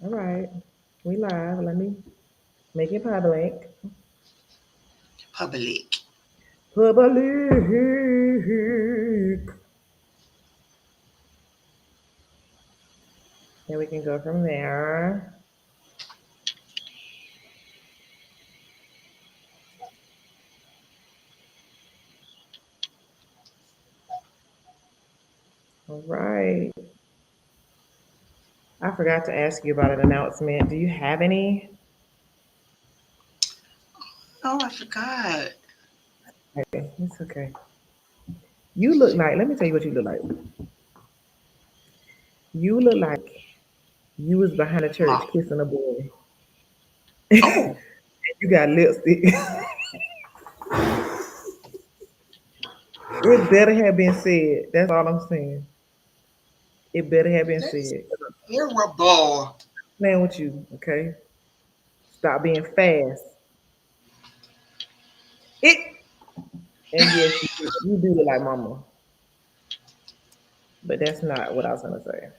All right. We live. Let me make it public. Public. Public. And we can go from there. All right. I forgot to ask you about an announcement. Do you have any? Oh, I forgot. Okay, it's okay. You look like, let me tell you what you look like. You look like you was behind a church Mom. kissing a boy. Oh, You got lipstick. It better have been said. That's all I'm saying. It better have been that's said. terrible. Playing with you, okay? Stop being fast. It and yes, you do look like mama, but that's not what I was gonna say.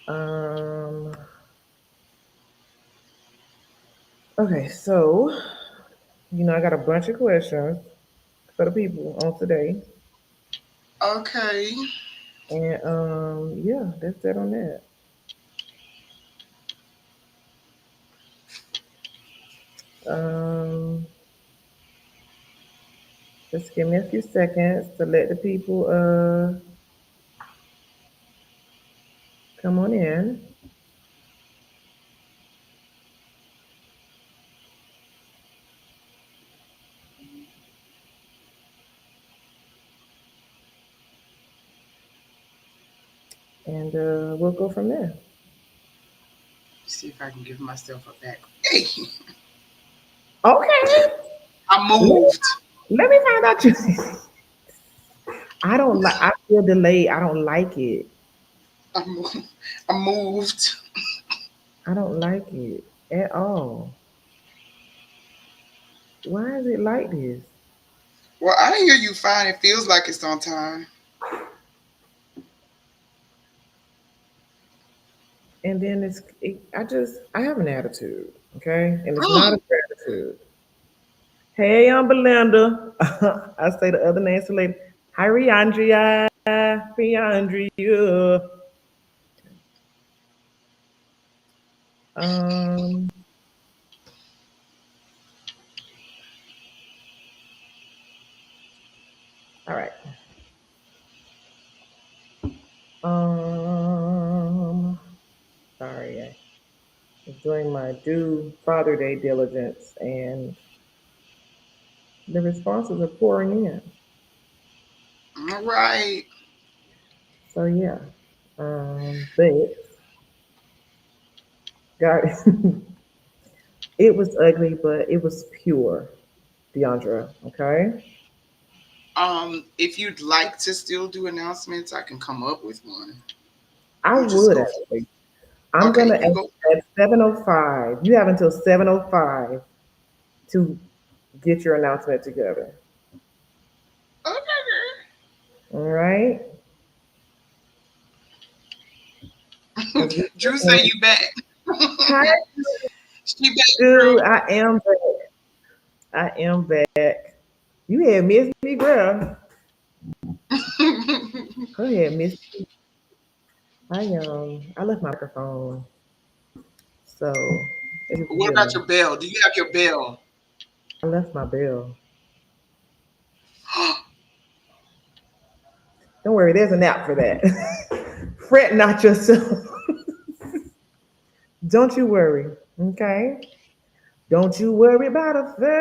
Um. Okay, so I got a bunch of questions for the people on today, Okay. and yeah, that's that on that. Um, just give me a few seconds to let the people come on in, and we'll go from there. See if I can give myself a back. Hey, Okay. I Let me, moved. let me find out you. I don't like. I feel delayed. I don't like it. I moved. I moved. I don't like it at all. Why is it like this? Well, I hear you fine. It feels like it's on time. And then I have an attitude, okay, and it's not a Mm. gratitude. Hey, I'm Belinda. I say the other names to lady. Hi, Riandria. Riandria. Um. All right. Um. Sorry, I was doing my due Father Day diligence, and the responses are pouring in. All right. So yeah. But God, it was ugly, but it was pure, Deandra. Okay. If you'd like to still do announcements, I can come up with one. I You just would go for actually. it. I'm Okay, gonna you go. at 7:05. You have until 7:05 to get your announcement together. Okay. All right. Because we Drew say can. you back. Hi, She back, Drew. Drew. I am back. I am back. You had missed me, girl. Go ahead, miss. I left my microphone, so as you can What hear about me, your bell? Do you have your bell? I left my bell. Don't worry, there's an app for that. Fret not yourself. Don't you worry. Okay. Don't you worry about a thing.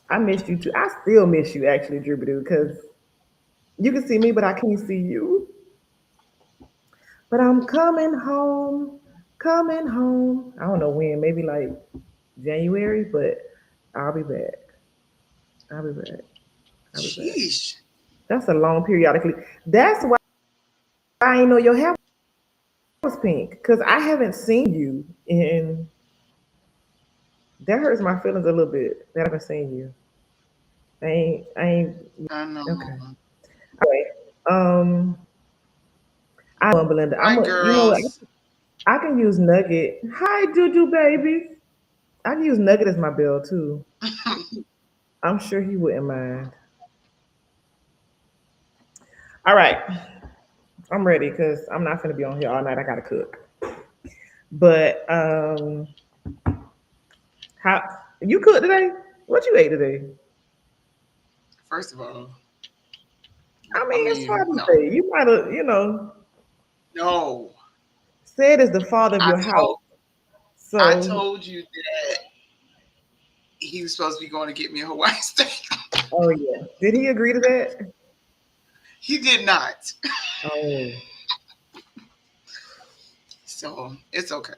I missed you too. I still miss you actually, Drew because you can see me, but I can't see you. But I'm coming home, coming home. I don't know when, maybe like January, but I'll be back. I'll be back. I'll be back. Sheesh. That's a long periodically. That's why I know your hair was pink because I haven't seen you in. That hurts my feelings a little bit that I haven't seen you. I ain't I know. okay. All right. I know Belinda. Hi, You know what? girls. I can use Nugget. Hi, Juju baby. I can use Nugget as my bill too. I'm sure he wouldn't mind. All right, I'm ready because I'm not gonna be on here all night. I gotta cook. But how you cook today? What you ate today? First of all, I I mean, it's mean, Father's no, Day. You might have, no. said as the father of I your house. told I So, told you that he was supposed to be going to get me a Hawaiian steak. oh yeah, did he agree to that? He did not. Oh, So it's okay.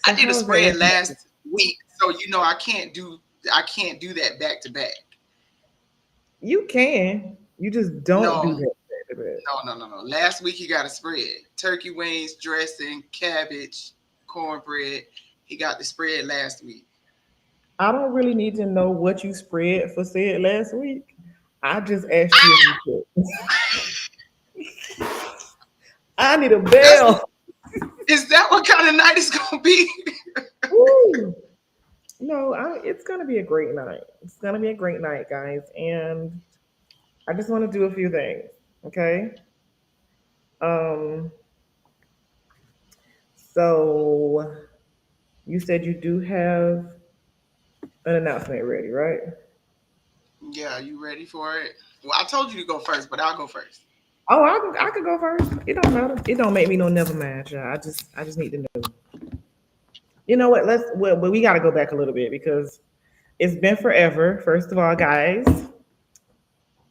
I so did a how is that spread working out? last week, so I can't do that back to back. You can. You just don't do No, that. Back to back. no. Last week he got a spread: turkey wings, dressing, cabbage, cornbread. He got the spread last week. I don't really need to know what you spread for said last week. I just asked you if you could. I need a That's bell. is that what kind of night it's gonna be? Woo. No, it's gonna be a great night. It's gonna be a great night, guys. And I just want to do a few things. Okay. Um. So you said you do have an announcement ready, right? Yeah, you ready for it? Well, I told you to go first, but I'll go first. Oh, I could go first. It don't matter. It don't make me no never mind. Y'all. I just need to know. You know what? Well, we got to go back a little bit because it's been forever. First of all, guys,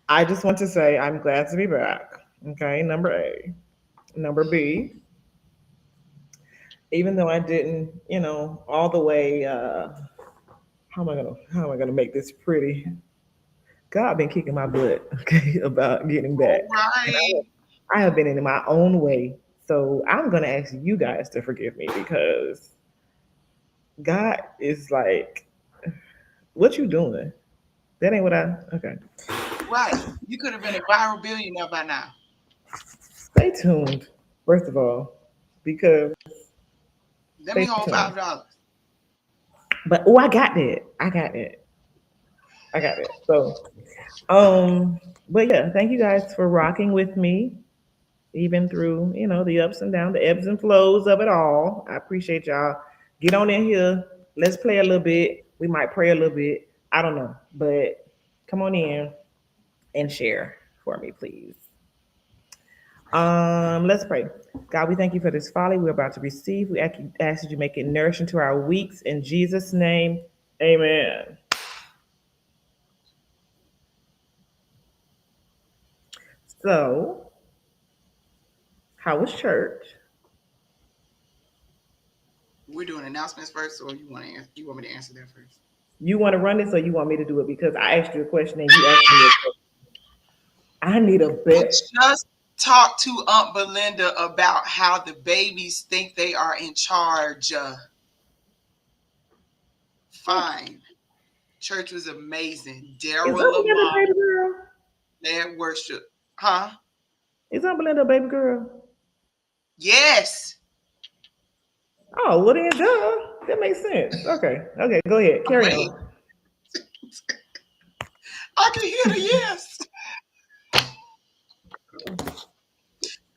I just want to say I'm glad to be back. Okay, number A. Number B, even though I didn't, all the way. How am I gonna make this pretty? God been kicking my butt, okay, about getting All back, and right. I have been in my own way. So I'm gonna ask you guys to forgive me because God is like, what you doing? That ain't what I. Okay, Right. You could have been a viral billionaire by now. stay tuned. First of all, because Let me stay hold tuned. $5. But oh, I got that. I got it. I got it. So, but yeah, thank you guys for rocking with me, even through the ups and downs, the ebbs and flows of it all. I appreciate y'all. Get on in here. Let's play a little bit. We might pray a little bit. I don't know, but come on in and share for me, please. Let's pray. God, we thank you for this folly we're about to receive. We ask that you make it nourishing to our weeks. In Jesus' name, amen. So, how was church? We're doing announcements first, or you want me to answer that first? You want to run this or you want me to do it? Because I asked you a question and you asked me a question. I need a I bet. just talked to Aunt Belinda about how the babies think they are in charge. Fine. Church was amazing. Is Daryl Uncle Linda a Lamont baby girl? led worship. Huh? Is Uncle Linda a baby girl? Yes. Oh, well then, duh. That makes sense. Okay. Okay, go ahead. Carry Wait, on. I can hear the yes.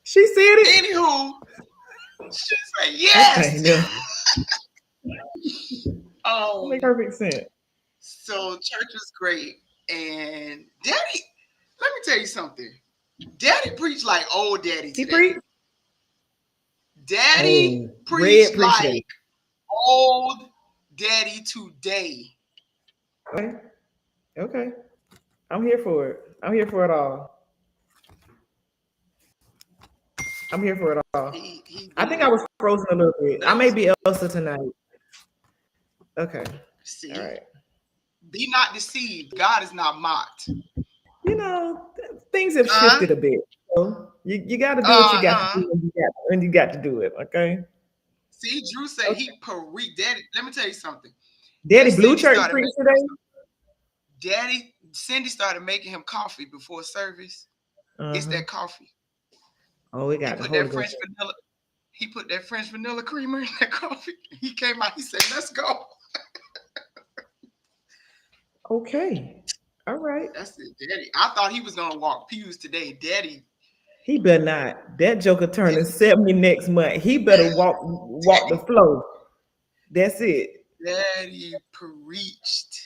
She said it. Anywho, she said Okay, yes. no. That makes um, perfect sense. so church was great. And Daddy, let me tell you something. Daddy preached like old daddy He today. preached. Daddy Oh, red preached preached today. like old daddy today. Okay. Okay. I'm here for it. I'm here for it all. I'm here for it all. He I think did. I was frozen a little bit. But I it may was be Elsa tonight. Okay. All see, right. be not deceived. God is not mocked. Things have Uh shifted a bit. So you got to do what you got to uh-huh. do when you got to do it. Okay. See, Drew said Okay. he Daddy. Let me tell you something. Daddy You said Blue he Church started preached making up today. stuff. Daddy Cindy started making him coffee before service. It's Uh-huh. that coffee. Oh, we He got the put Holy that Ghost. French vanilla. He put that French vanilla creamer in that coffee. He came out. He said, "Let's go." Okay. All right. That's it, Daddy. I thought he was gonna walk pews today, Daddy. He better not. That joker turning 70 next month. He better walk the Daddy, flow. That's it. Daddy preached.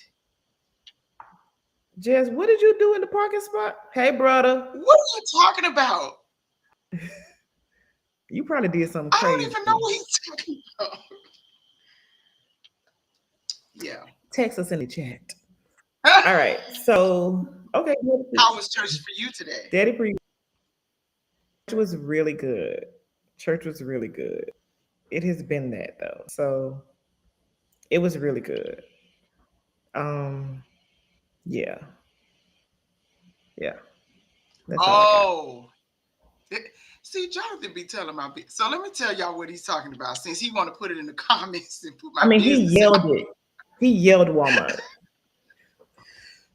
Jess, what did you do in the parking spot? Hey, brother. What are you talking about? You probably did something I don't crazy. even know what he's talking about. Yeah. Text us in the chat. All right. So, okay. How was church for you today? Daddy Pre was really good. Church was really good. It has been that though. So it was really good. Um, yeah, yeah. That's all I got. Oh, see, Jonathan be telling my business. So let me tell y'all what he's talking about. Since he want to put it in the comments and put I my mean, he business out. yelled it. He yelled Walmart.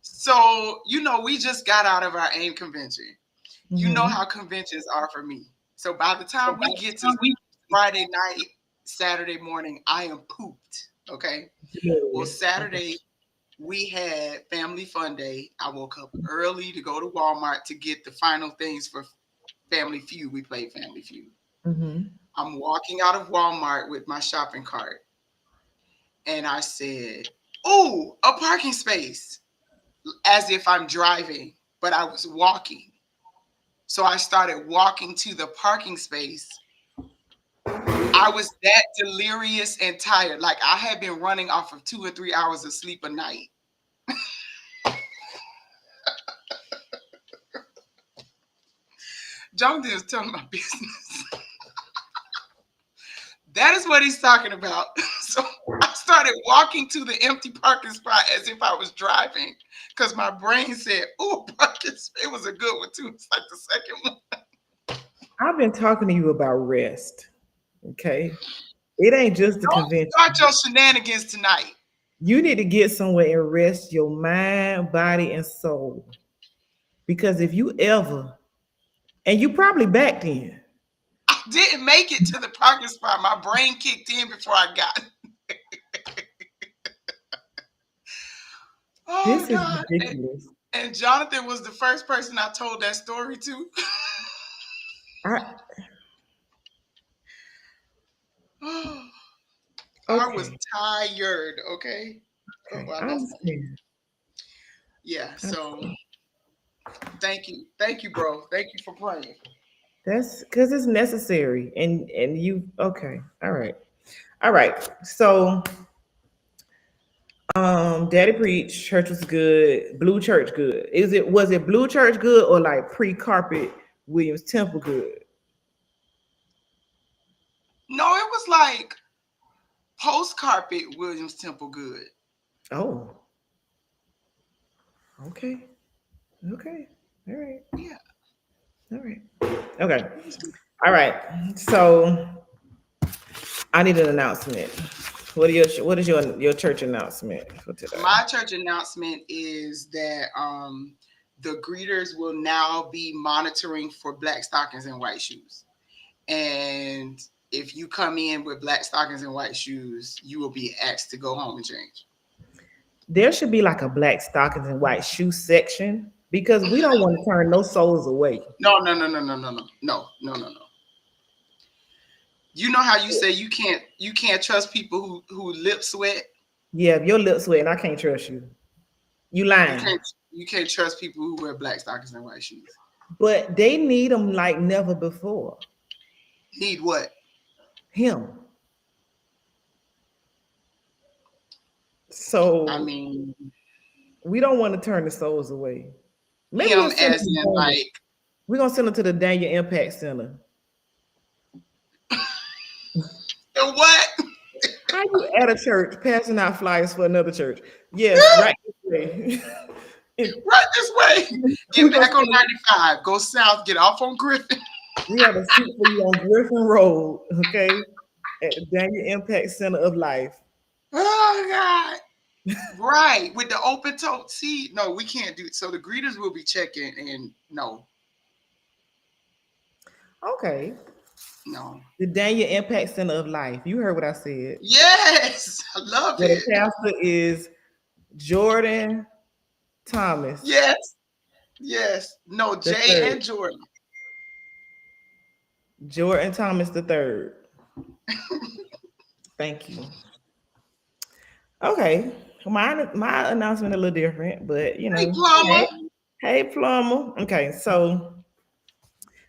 So we just got out of our AIM convention. You know Mm-hmm. how conventions are for me. So by the time we get to Friday night, Saturday morning, I am pooped. Okay. Well, Yes. Saturday we had family fun day. I woke up early to go to Walmart to get the final things for Family Feud. We played Family Feud. Mm-hmm. I'm walking out of Walmart with my shopping cart, and I said, "Oh, a parking space," as if I'm driving, but I was walking. So I started walking to the parking space. I was that delirious and tired. Like I had been running off of 2 or 3 hours of sleep a night. Jonathan is telling my business. That is what he's talking about. So I started walking to the empty parking spot as if I was driving because my brain said, "Oh, parking space." It was a good one too. It's like the second one. I've been talking to you about rest. Okay. It ain't just the Don't convention. start your shenanigans tonight. You need to get somewhere and rest your mind, body, and soul. Because if you ever, and you probably back then, I didn't make it to the parking spot. My brain kicked in before I got. Oh this is God. ridiculous. And Jonathan was the first person I told that story to. I Oh, I was okay. tired. Okay. Oh, Okay. I I lost my. understand. Yeah. I So understand. thank you, bro. Thank you for praying. That's because it's necessary. And you okay. All right. All right. So Daddy preached, church was good, blue church good. Was it blue church good or like pre-carpet Williams Temple good? No, it was like post carpet Williams Temple good. Oh, okay. Okay. All right. Yeah, All right. Okay. it was good. All right. So I need an announcement. What is your church announcement for today? My church announcement is that the greeters will now be monitoring for black stockings and white shoes. And if you come in with black stockings and white shoes, you will be asked to go home and change. There should be like a black stockings and white shoe section because we don't want to turn no souls away. No, no, no, no, no, no, no, no, no, no, no. You know how you say you can't trust people who lip sweat. Yeah, if your lips sweating, I can't trust you. You You lying. can't you can't trust people who wear black stockings and white shoes. But they need them like never before. Need what? Him. I So mean, we don't want to turn the souls away. Maybe we'll him send them as to in Daniel. like We're gonna send them to the Daniel Impact Center. the what? How you at a church passing out flyers for another church? Yes, right this way. Right this way. we Get gonna back on send them, 95. Go south. Get off on Griffin. we have a seat for you on Griffin Road, okay? At the Daniel Impact Center of Life. Oh God. Right, with the open toe. See, no, we can't do. So the greeters will be checking, and no, Okay. no. The Daniel Impact Center of Life. You heard what I said. Yes, I love Where the it. pastor is Jordan Thomas Yes, yes. No, the Jay third. and Jordan. Jordan Thomas the third. Thank you. Okay. My announcement a little different, but Hey, plumber, hey, hey plumber. Okay, so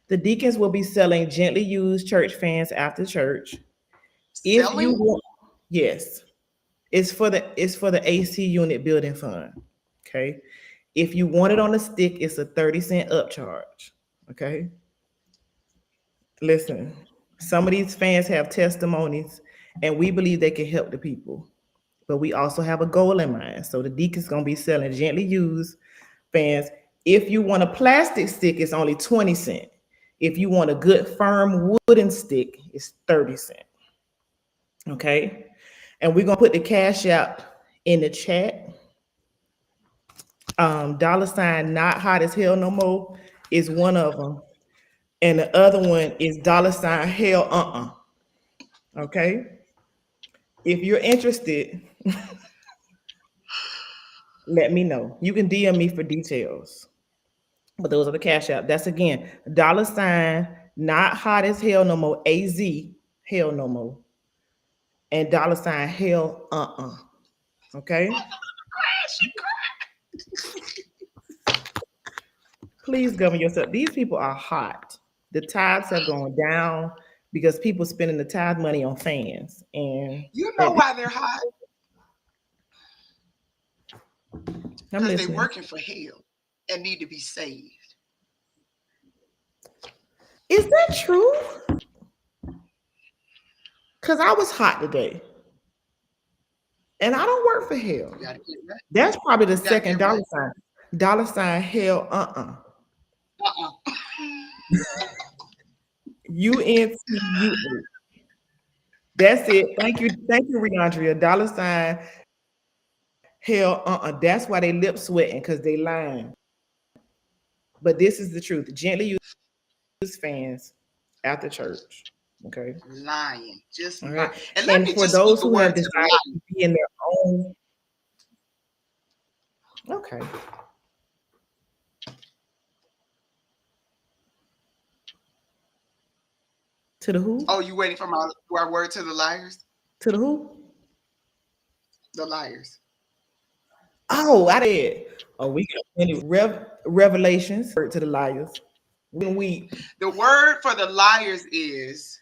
the deacons will be selling gently used church fans after church. If you selling. want, yes, it's for the AC unit building fund. Okay. If you want it on a stick, it's a 30-cent upcharge. Okay. Listen, some of these fans have testimonies, and we believe they can help the people. But we also have a goal in mind. So the deacon's gonna be selling gently used fans. If you want a plastic stick, it's only 20 cents. If you want a good firm wooden stick, it's 30 cents. Okay. And we're gonna put the cash out in the chat. Dollar sign not hot as hell no more is one of them. And the other one is dollar sign hell okay. If you're interested, let me know. You can DM me for details. But those are the cash out. That's again dollar sign not hot as hell no more. AZ hell no more. And dollar sign hell okay. Please govern yourself. These people are hot. The tithes have gone down because people spending the tithe money on fans. And You know at why they're hot? I'm Because they're listening. working for hell and need to be saved. Is that true? Because I was hot today. And I don't work for hell. You got to get right. That's probably the You got to get second dollar right. sign. Dollar sign hell Uh-uh. UNTUA. That's it. Thank you. Thank you, Riandria. Dollar sign hell That's why they lip sweating because they lying. But this is the truth. Gently used fans after church. Okay. Lying, just All lie. right. And let And me for just speak those a who have word to the decided liar. to be in their own, okay. To the Oh, who? you waiting for my word to the liars? To the who? The liars. Oh, I did. Oh, we got many revelations to the liars. When we The word for the liars is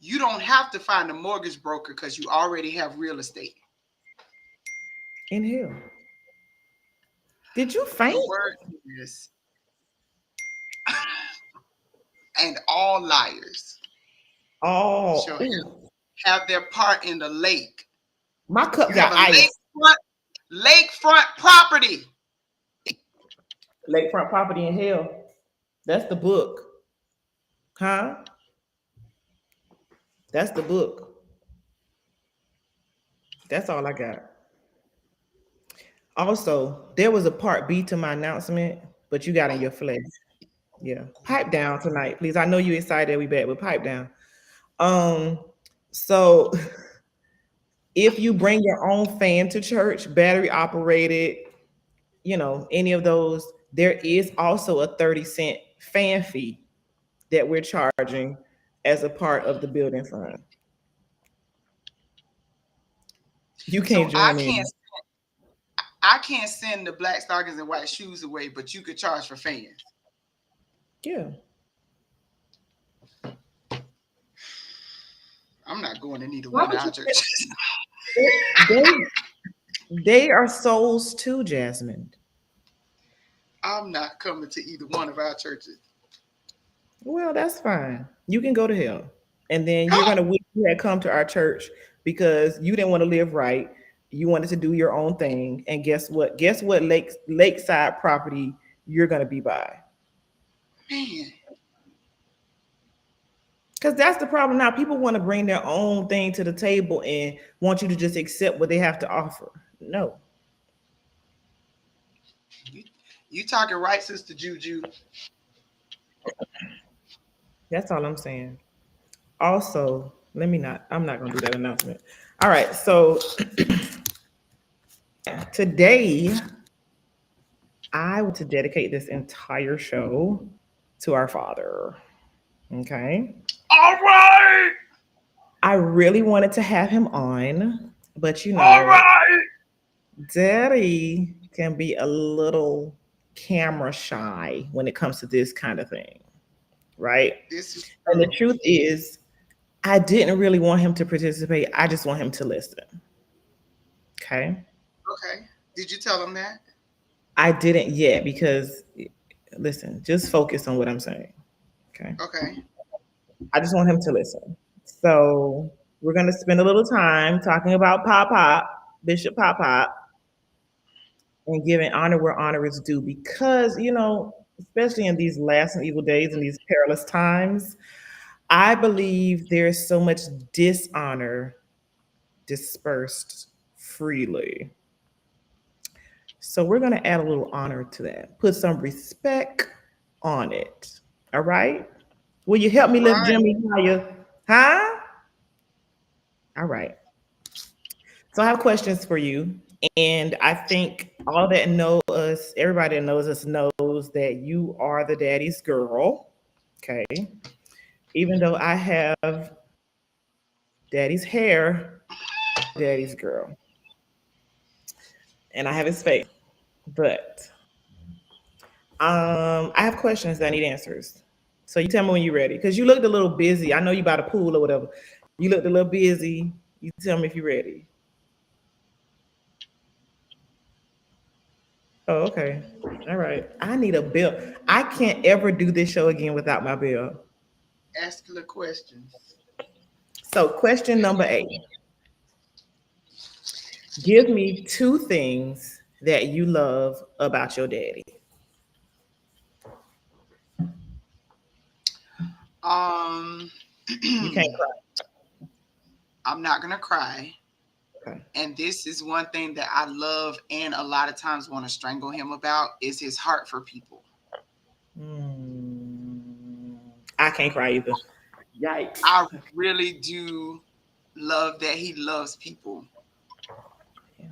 you don't have to find a mortgage broker because you already have real estate. in here. Did you faint? The word is, and all liars Oh, shall ooh. have their part in the lake. My cup You have got a ice. lakefront property. Lakefront property in hell. That's the book. Huh? That's the book. That's all I got. Also, there was a part B to my announcement, but you got in your flesh. Yeah. Pipe down tonight, please. I know you excited that we back, but pipe down. Um, so if you bring your own fan to church, battery operated, any of those, there is also a 30-cent fan fee that we're charging as a part of the building fund. You So can't join in. I can't send the black stockings and white shoes away, but you could charge for fans. Yeah. I'm not going to neither Why one of would our you? churches. They are souls too, Jasmine. I'm not coming to either one of our churches. Well, that's fine. You can go to hell. And then you're gonna wish you had come to our church because you didn't want to live right. You wanted to do your own thing. And guess what? Guess what lakeside property you're gonna be by? Man, Because that's the problem now. People want to bring their own thing to the table and want you to just accept what they have to offer. No, You, you talking right, Sister Juju. that's all I'm saying. Also, let me not, I'm not going to do that announcement. All right. So today, I want to dedicate this entire show to our Father. Okay. All right. I really wanted to have him on, but All right. Daddy can be a little camera shy when it comes to this kind of thing, right? This is And the true. truth is, I didn't really want him to participate. I just want him to listen. Okay. Okay. Did you tell them that? I didn't yet because, listen, just focus on what I'm saying. Okay. Okay. I just want him to listen. So we're going to spend a little time talking about Pop Pop, Bishop Pop Pop, and giving honor where honor is due because, especially in these last and evil days and these perilous times, I believe there's so much dishonor dispersed freely. So we're going to add a little honor to that, put some respect on it. All right? Will you help All me lift right. Jimmy higher? Huh? All right. So I have questions for you. And I think all that know us, everybody that knows us knows that you are the daddy's girl. Okay. Even though I have daddy's hair, daddy's girl. And I have his face. But I have questions that need answers. So you tell me when you're ready. Because you looked a little busy. I know you by the pool or whatever. You looked a little busy. You tell me if you're ready. Oh, okay. All right. I need a bill. I can't ever do this show again without my bill. Ask the questions. So, question number 8. Give me 2 things that you love about your daddy. Um, You can't I'm not gonna cry. cry. Okay. And this is one thing that I love and a lot of times want to strangle him about is his heart for people. Mm, I can't cry either. I Yikes. really do love that he loves people. Yeah.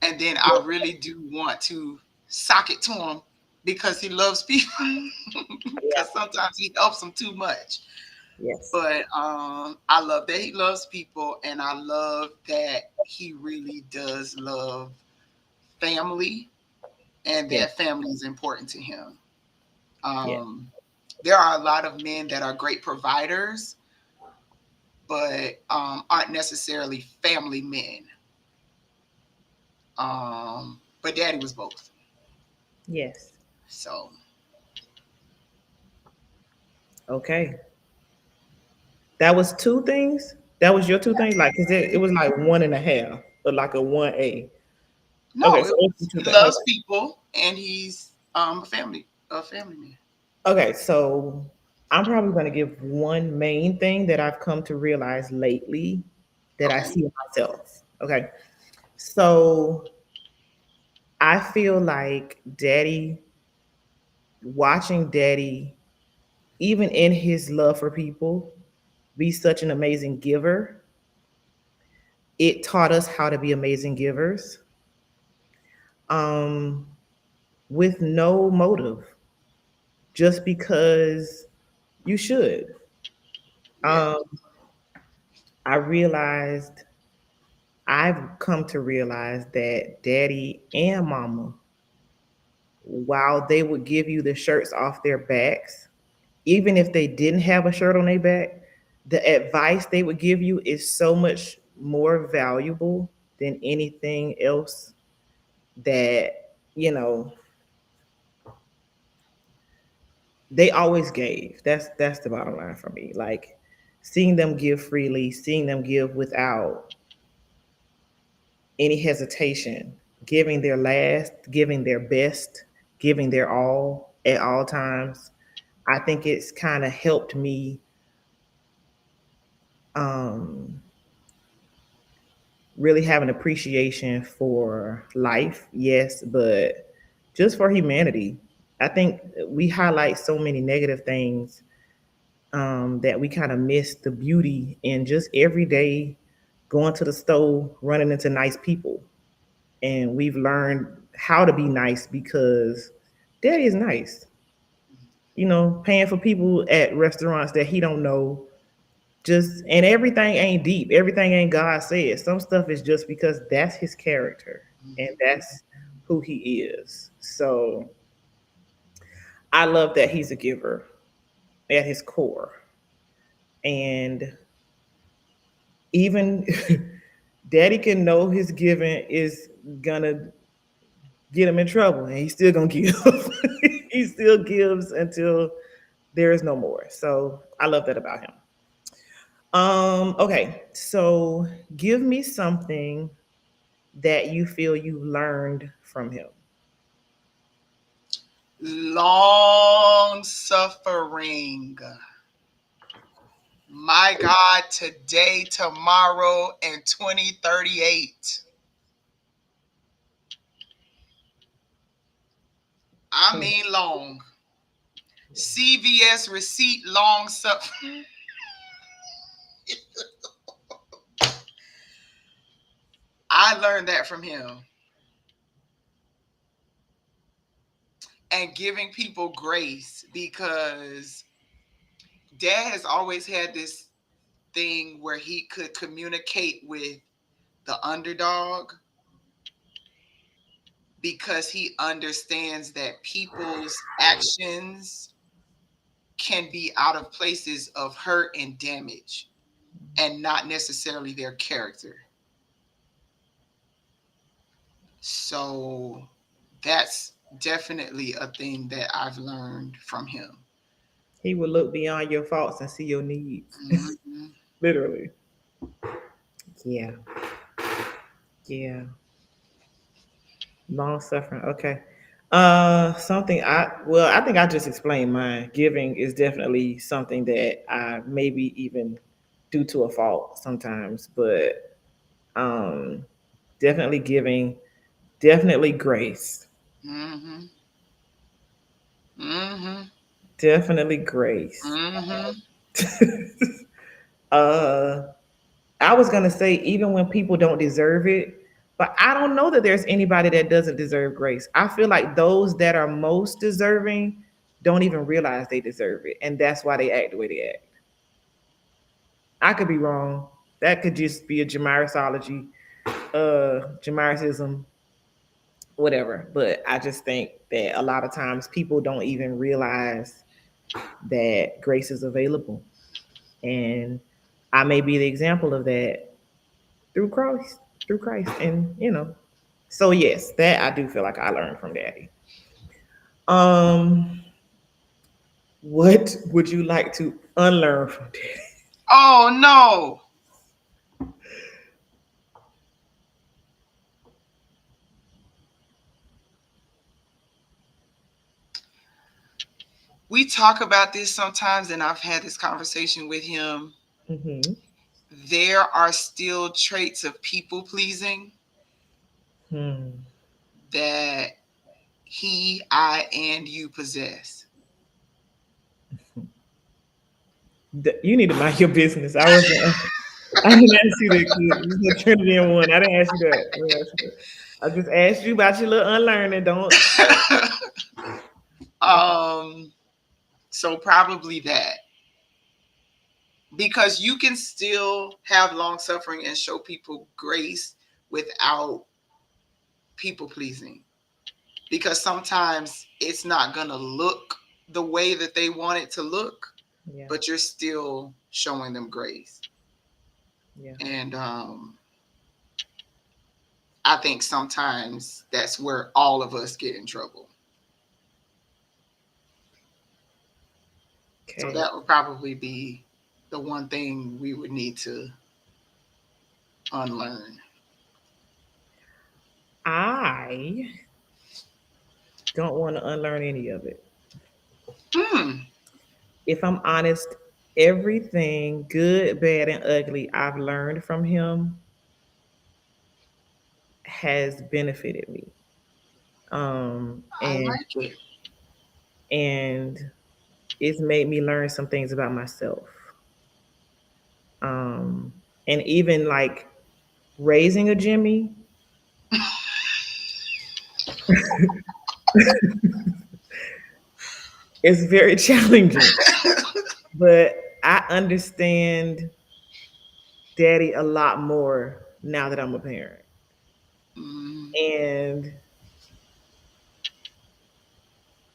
And then I really do want to sock it to him because he loves people. Yeah. Because sometimes he helps them too much. Yes. But I love that he loves people, and I love that he really does love family, and Yeah. that family is important to him. Yeah. Um, there are a lot of men that are great providers, but aren't necessarily family men. But Daddy was both. Yes. So Okay. That was 2 things. That was your 2 things, like, cause it was like 1.5, but like a 1A. Okay, no, so it those was, are 2 he things. loves people, and he's a family man. Okay, so I'm probably going to give one main thing that I've come to realize lately that I Okay, see in myself. Okay, so I feel like watching daddy, even in his love for people, be such an amazing giver, it taught us how to be amazing givers um, with no motive, just because you should. yeah, Um, I realized I've come to realize that daddy and mama, while they would give you the shirts off their backs, even if they didn't have a shirt on their back, the advice they would give you is so much more valuable than anything else that, you know, they always gave. That's the bottom line for me. Like seeing them give freely, seeing them give without any hesitation, giving their last, giving their best, giving their all at all times. I think it's kind of helped me Um, really have an appreciation for life, yes, but just for humanity. I think we highlight so many negative things that we kind of miss the beauty in just every day going to the store, running into nice people. And we've learned how to be nice because daddy is nice. You know, paying for people at restaurants that he don't know. Just and everything ain't deep. Everything ain't God said. Some stuff is just because that's his character and Mhm. that's who he is. So I love that he's a giver at his core. And even daddy can know his giving is gonna get him in trouble and he's still gonna give. He still gives until there is no more. So I love that about him. Okay, so give me something that you feel you learned from him. Long suffering. My God, today, tomorrow, and 2038. I Hmm. mean, long. CVS receipt, long suffering. I learned that from him. And giving people grace because dad has always had this thing where he could communicate with the underdog because he understands that people's actions can be out of places of hurt and damage and not necessarily their character. So that's definitely a thing that I've learned from him. He will look beyond your faults and see your needs. Mhm. Literally. Yeah. Yeah. Long suffering. Okay. Something I think I just explained mine. Giving is definitely something that I maybe even do to a fault sometimes, but um definitely giving, definitely grace. Mhm. Mhm. Definitely grace. Mhm. uh I was gonna say even when people don't deserve it, but I don't know that there's anybody that doesn't deserve grace. I feel like those that are most deserving don't even realize they deserve it, and that's why they act the way they act. I could be wrong. That could just be a Jamirisology, Jamirism, whatever. But I just think that a lot of times people don't even realize that grace is available, and I may be the example of that through Christ, and So yes, that I do feel like I learned from Daddy. Um, what would you like to unlearn from Daddy? Oh no. We talk about this sometimes, and I've had this conversation with him. Mm-hmm. There are still traits of people pleasing Hmm. that he, I, and you possess. You need to mind your business. I wasn't. I didn't ask you that, kid. You said Trinity in one. I didn't ask you that. I didn't ask you that. I just asked you about your little unlearning. Don't. um, so probably that. Because you can still have long suffering and show people grace without people pleasing. Because sometimes it's not going to look the way that they want it to look, Yeah. but you're still showing them grace. Yeah. And I think sometimes that's where all of us get in trouble. So Okay. that would probably be the one thing we would need to unlearn. I don't want to unlearn any of it. Hmm. If I'm honest, everything good, bad, and ugly I've learned from him has benefited me. Um, I and like it. and it's made me learn some things about myself. And even like raising a Jimmy, it's very challenging. But I understand daddy a lot more now that I'm a parent. Mm, And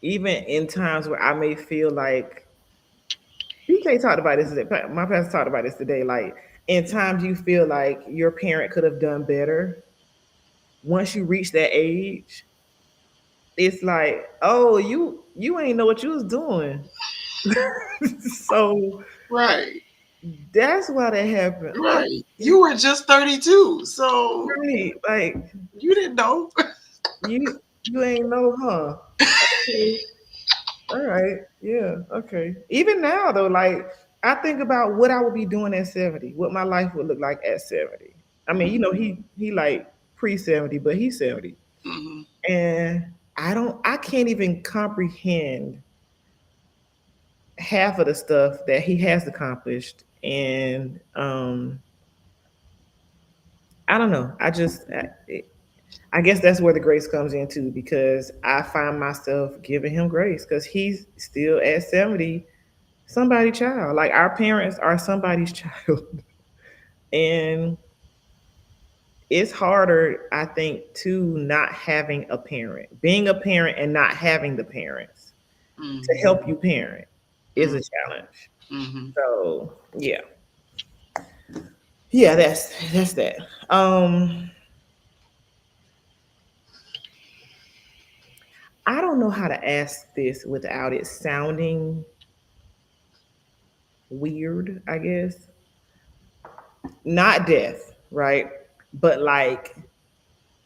even in times where I may feel like PK talked about this today, my pastor talked about this today, like in times you feel like your parent could have done better, once you reach that age, it's like, oh, you ain't know what you was doing. So right, that's why that happened. Oh, right. You were just 32, so right. Like you didn't know. you ain't know, huh? Okay. All right. Yeah. Okay. Even now though, like I think about what I would be doing at 70, what my life would look like at 70. I mean, he like pre-70, but he's 70. Hmm. And I can't even comprehend half of the stuff that he has accomplished. And I don't know. I guess that's where the grace comes in too, because I find myself giving him grace because he's still at 70, somebody's child. Like our parents are somebody's child. And it's harder, I think, too, not having a parent. Being a parent and not having the parents to Hmm. help you parent is a challenge. Hmm. So yeah. Yeah, that's that. I don't know how to ask this without it sounding weird, I guess. Not death, right? But like,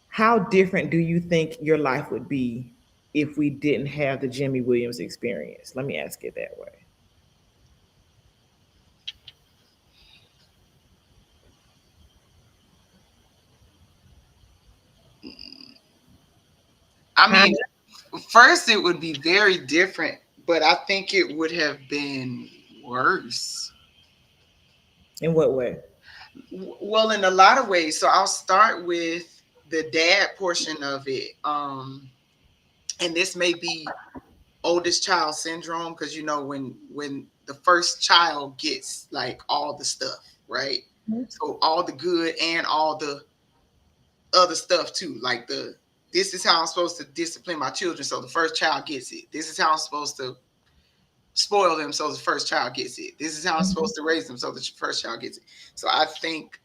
how different do you think your life would be if we didn't have the Jimmy Williams experience? Let me ask it that way. I Kind mean, first it would be very different, but I think it would have been worse. of, in what way? Well, in a lot of ways. So I'll start with the dad portion of it. And this may be oldest child syndrome because when the first child gets like all the stuff, right? So all the good and all the other stuff too, like the this is how I'm supposed to discipline my children, so the first child gets it. This is how I'm supposed to spoil them, so the first child gets it. This is how I'm supposed to raise them, so the first child gets it. So I think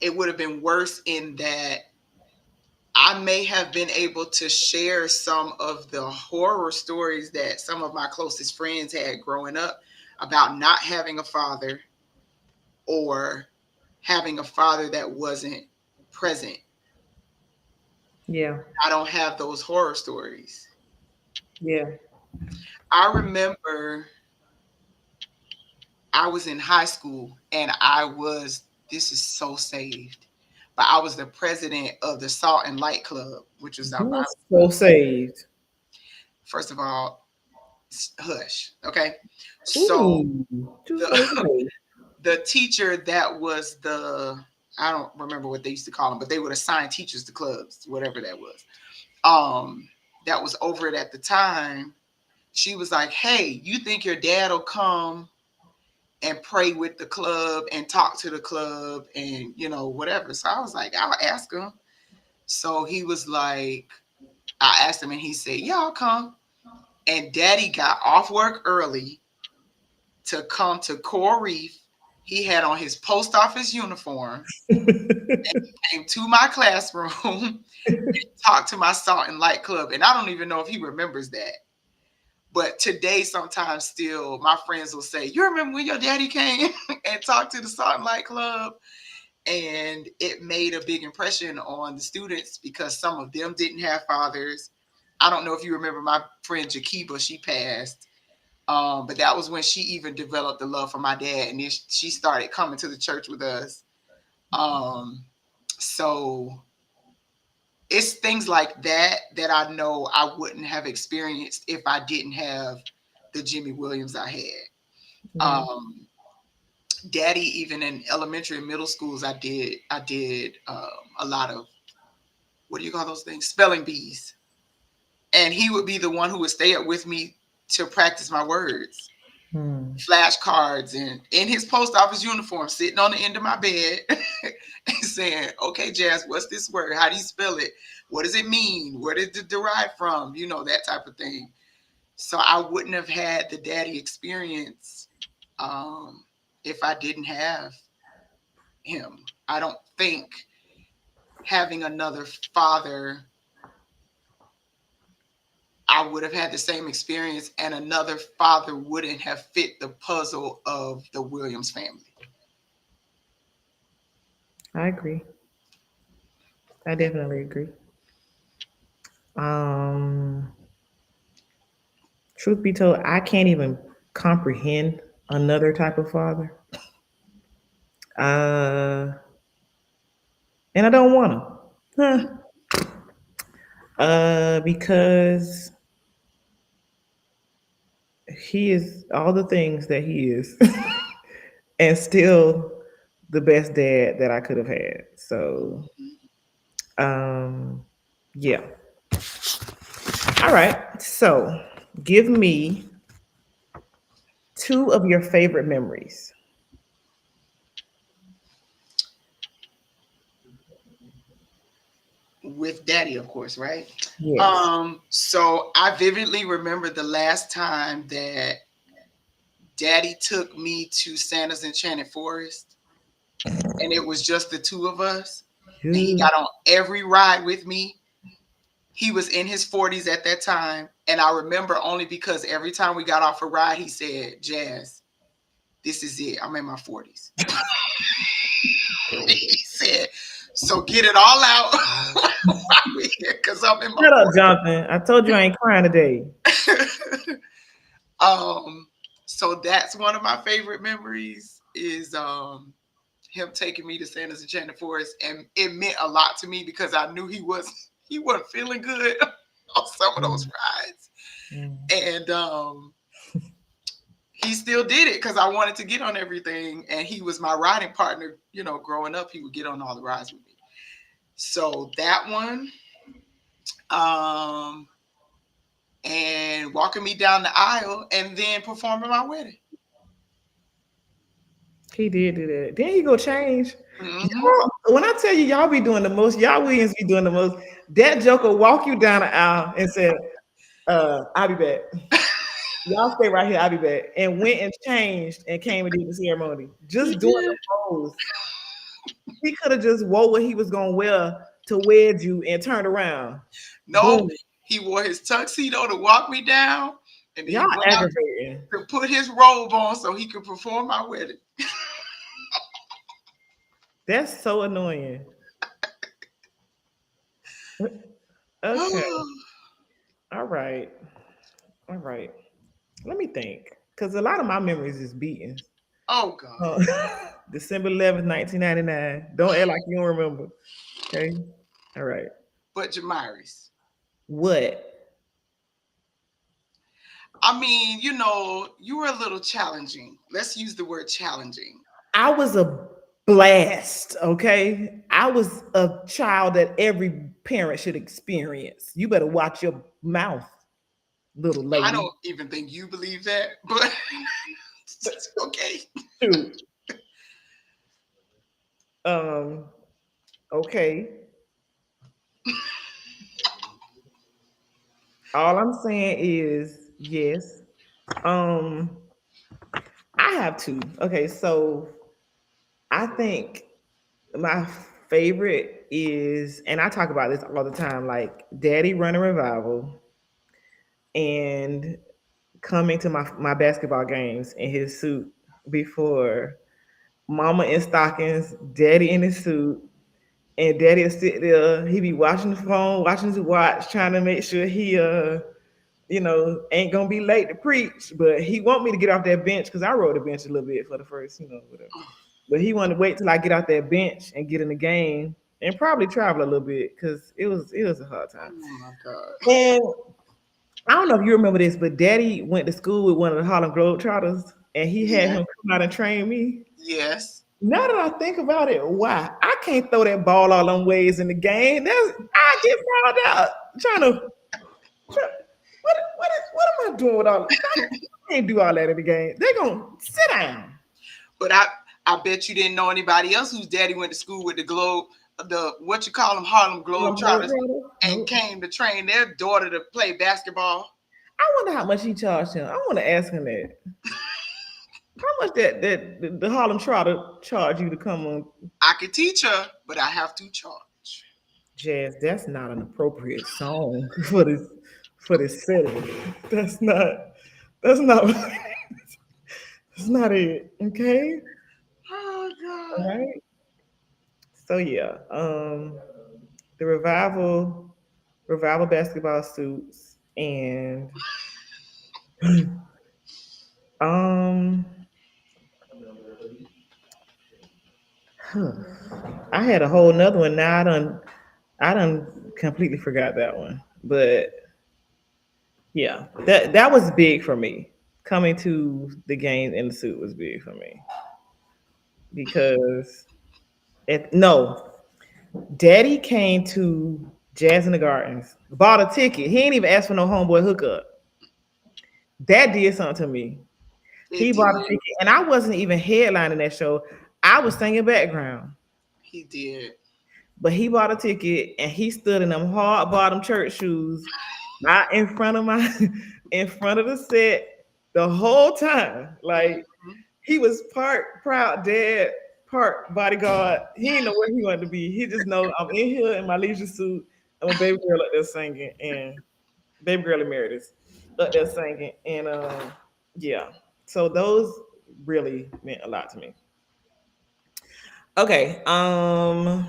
it would have been worse in that I may have been able to share some of the horror stories that some of my closest friends had growing up about not having a father or having a father that wasn't present. Yeah, I don't have those horror stories. yeah. I remember I was in high school and this is so saved, but I was the president of the Salt and Light Club, which was our You are Bible so club. saved. First of all, hush. Okay. So Ooh, you so the saved. the teacher that was I don't remember what they used to call them, but they would assign teachers to clubs, whatever that was. That was over it at the time. She was like, "Hey, you think your dad will come and pray with the club and talk to the club and whatever?" So I was like, "I'll ask him." So he was like, I asked him and he said, "Yeah, I'll come." And Daddy got off work early to come to Coral Reef. He had on his post office uniform, came to my classroom and talked to my Salt and Light Club. And I don't even know if he remembers that. But today, sometimes still, my friends will say, "You remember when your daddy came and talked to the Salt and Light Club?" And it made a big impression on the students because some of them didn't have fathers. I don't know if you remember my friend Jakiba, she passed. But that was when she even developed the love for my dad, and then she started coming to the church with us. So it's things like that that I know I wouldn't have experienced if I didn't have the Jimmy Williams I had. Yeah. Daddy, even in elementary and middle schools, I did a lot of, what do you call those things? Spelling bees. And he would be the one who would stay up with me to practice my words. Hmm. Flashcards, and in his post office uniform, sitting on the end of my bed and saying, "Okay, Jazz, what's this word? How do you spell it? What does it mean? Where did it derive from?" You know, that type of thing. So I wouldn't have had the daddy experience if I didn't have him. I don't think having another father, I would have had the same experience, and another father wouldn't have fit the puzzle of the Williams family. I agree. I definitely agree. Um, Truth be told, I can't even comprehend another type of father. Uh, and I don't want to. Huh. Because he is all the things that he is, and still the best dad that I could have had. So, um, yeah. All right. So, give me two of your favorite memories. With daddy, of course, right? Yes. So I vividly remember the last time that daddy took me to Santa's Enchanted Forest, and it was just the two of us, and he You. got on every ride with me. He was in his 40s at that time, and I remember only because every time we got off a ride, he said, "Jazz, this is it. I'm in my 40s." He said, "So get it all out while we're here, because I'm in my Shut up, 40s." Jonathan. I told you I ain't crying today. um, so that's one of my favorite memories is him taking me to Santa's Enchanted Forest, and it meant a lot to me because I knew he wasn't feeling good on some of those Mm, rides, mm. and he still did it because I wanted to get on everything, and he was my riding partner. You know, growing up, he would get on all the rides with me. So that one, um, and walking me down the aisle, and then performing my wedding. He did do that. Then he go change. Hmm. Y'all, when I tell you, y'all be doing the most. Y'all Williams be doing the most. That joker walk you down the aisle and said, "I'll be back. Y'all stay right here. I'll be back." And went and changed and came and did the ceremony. He Just doing the did. pose. He could have just wore what he was gonna wear to wed you and turned around. Nope. Boom. He wore his tuxedo to walk me down, and then Y'all he went out aggravating. to put his robe on so he could perform my wedding. That's so annoying. Okay. All right. All right. Let me think. Because a lot of my memories is beatings. Oh God. Uh, December 11th, 1999. Don't act like you don't remember. Okay. All right. But Jamiris, What? I mean, you know, you were a little challenging. Let's use the word challenging. I was a blast. Okay. I was a child that every parent should experience. You better watch your mouth, little I lady. don't even think you believe that, but okay. Shoot. Um, okay. All I'm saying is yes. Um, I have two. Okay, so I think my favorite is, and I talk about this all the time, like Daddy running revival and coming to my basketball games in his suit before Mama in stockings, Daddy in his suit, and Daddy will sit there. He be watching the phone, watching his watch, trying to make sure he ain't gonna be late to preach, but he want me to get off that bench because I rode the bench a little bit for the first, whatever. But he wanted to wait till I get out that bench and get in the game and probably travel a little bit because it was a hard time. Oh my God. And I don't know if you remember this, but Daddy went to school with one of the Harlem Globetrotters, and he had Yeah. him come out and train me. Yes. Now that I think about it, why I can't throw that ball all them ways in the game? I get fouled out trying to. What am I doing with all? I can't do all that in the game. They gonna sit down. But I bet you didn't know anybody else whose daddy went to school with the Globe, the what you call them Harlem Globetrotters, and Nope. came to train their daughter to play basketball. I wonder how much he charged him. I want to ask him that. How much that the Harlem Trotter charge you to come on? I could teach her, but I have to charge. Jazz, that's not an appropriate song for this setting. That's not that's not that's not it. Okay? Oh All God. right. So yeah, the revival basketball suits and um I had a whole nother one. Now I done completely forgot that one. But yeah, that was big for me. Coming to the game in the suit was big for me because no, Daddy came to Jazz in the Gardens, bought a ticket. He ain't even asked for no homeboy hookup. That did something to me. He It bought a did. ticket, and I wasn't even headlining that show. I was singing background, He did. but he bought a ticket and he stood in them hard bottom church shoes, not in front of my, in front of the set the whole time. Like Mhm. he was part proud dad, part bodyguard. He didn't know where he wanted to be. He just know I'm in here in my leisure suit. I'm a baby girl up there singing, and baby girl emeritus up there singing, and yeah. So those really meant a lot to me. Okay, I'm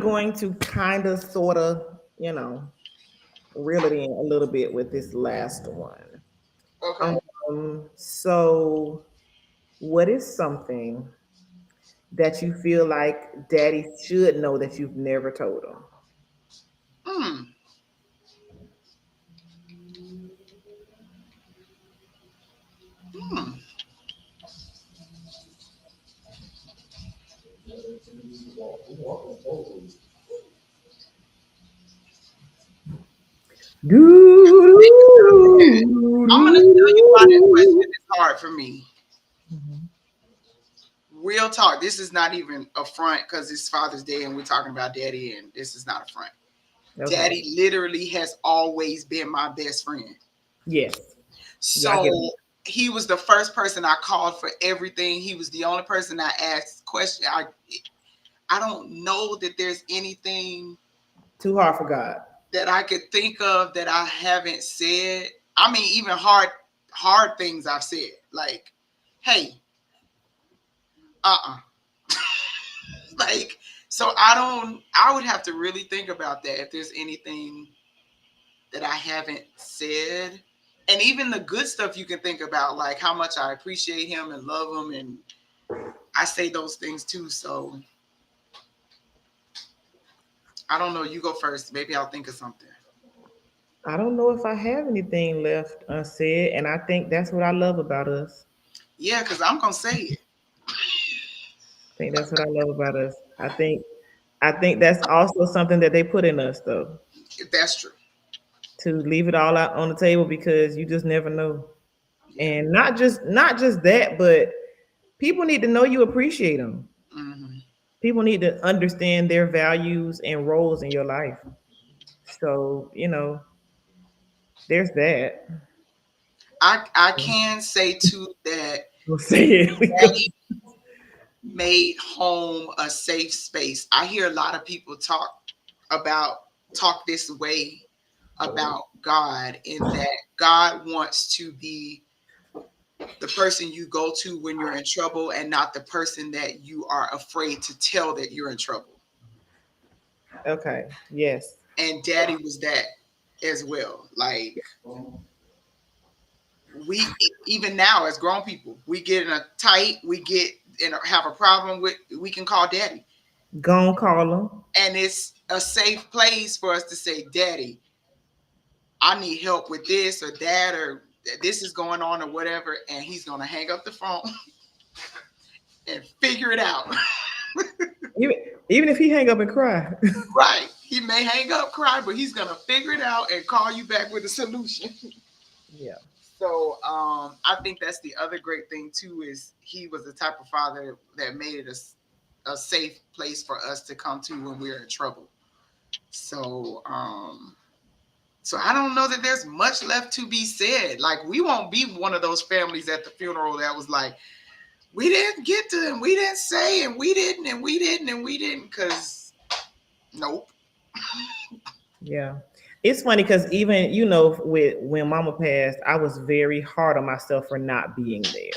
going to kind of, sort of, reel it in a little bit with this last one. Okay. So what is something that you feel like daddy should know that you've never told him? Hmm. Hmm. Think about that. I'm gonna tell you why that question is hard for me. Mhm. Real talk. This is not even a front because it's Father's Day and we're talking about daddy, and this is not a front. Okay. Daddy literally has always been my best friend. Yes. Yeah, I get it. So he was the first person I called for everything. He was the only person I asked questions. I don't know that there's anything Too hard for God. that I could think of that I haven't said. I mean, even hard things I've said. Like, hey, uh-uh. Like, so I would have to really think about that if there's anything that I haven't said. And even the good stuff you can think about, like how much I appreciate him and love him, and I say those things too. So I don't know. You go first. Maybe I'll think of something. I don't know if I have anything left unsaid, and I think that's what I love about us. Yeah, because I'm gonna say it. I think that's what I love about us. I think that's also something that they put in us, though, If that's true. to leave it all out on the table because you just never know. Yeah. And not just that, but people need to know you appreciate them. Hmm. People need to understand their values and roles in your life. So, there's that. I can say too that We'll say it. Daddy made home a safe space. I hear a lot of people about talk this way about God, in that God wants to be the person you go to when you're in trouble and not the person that you are afraid to tell that you're in trouble. Okay. Yes. And daddy was that. as well. Like we even now as grown people, we get in a tight, we get in have a problem with, we can call daddy, Gone call them. and it's a safe place for us to say, "Daddy, I need help with this or that, or this is going on or whatever," and he's gonna hang up the phone and figure it out. Even, even if he hang up and cry. Right? He may hang up, cry, but he's gonna figure it out and call you back with a solution. Yeah. So I think that's the other great thing too, is he was the type of father that made it a safe place for us to come to when we're in trouble. So so I don't know that there's much left to be said. Like, we won't be one of those families at the funeral that was like, we didn't get to him, we didn't say, and we didn't, and we didn't, and we didn't, because nope. Yeah. It's funny because even, with when mama passed, I was very hard on myself for not being there.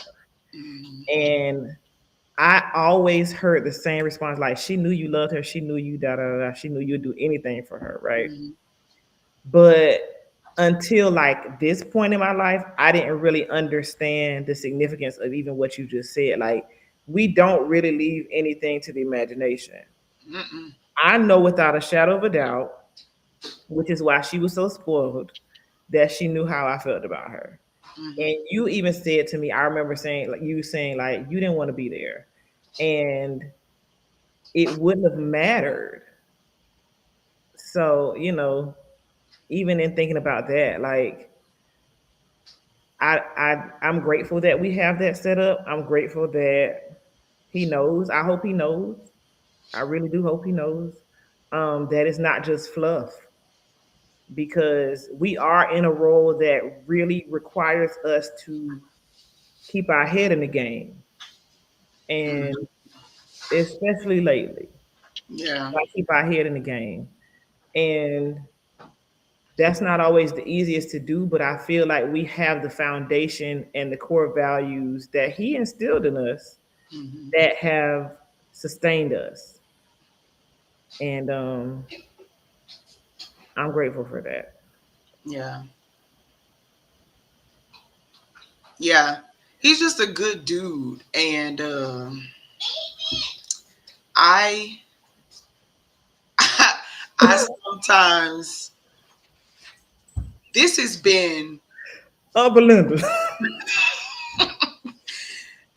Mm-hmm. And I always heard the same response, like, she knew you loved her, she knew you da da da, she knew you'd do anything for her, right? Mm-hmm. But until like this point in my life, I didn't really understand the significance of even what you just said. Like, we don't really leave anything to the imagination. Mm-mm. I know without a shadow of a doubt, which is why she was so spoiled, that she knew how I felt about her. Mm-hmm. And you even said to me, I remember saying, like, you saying, like, you didn't want to be there. And it wouldn't have mattered. So, even in thinking about that, like, I'm grateful that we have that set up. I'm grateful that he knows. I hope he knows. I really do hope he knows that it's not just fluff, because we are in a role that really requires us to keep our head in the game, and Mm-hmm. especially lately, Yeah. I keep our head in the game, and that's not always the easiest to do. But I feel like we have the foundation and the core values that he instilled in us Mm-hmm. that have sustained us, and I'm grateful for that. Yeah. Yeah. He's just a good dude, and I I sometimes, this has been Belinda.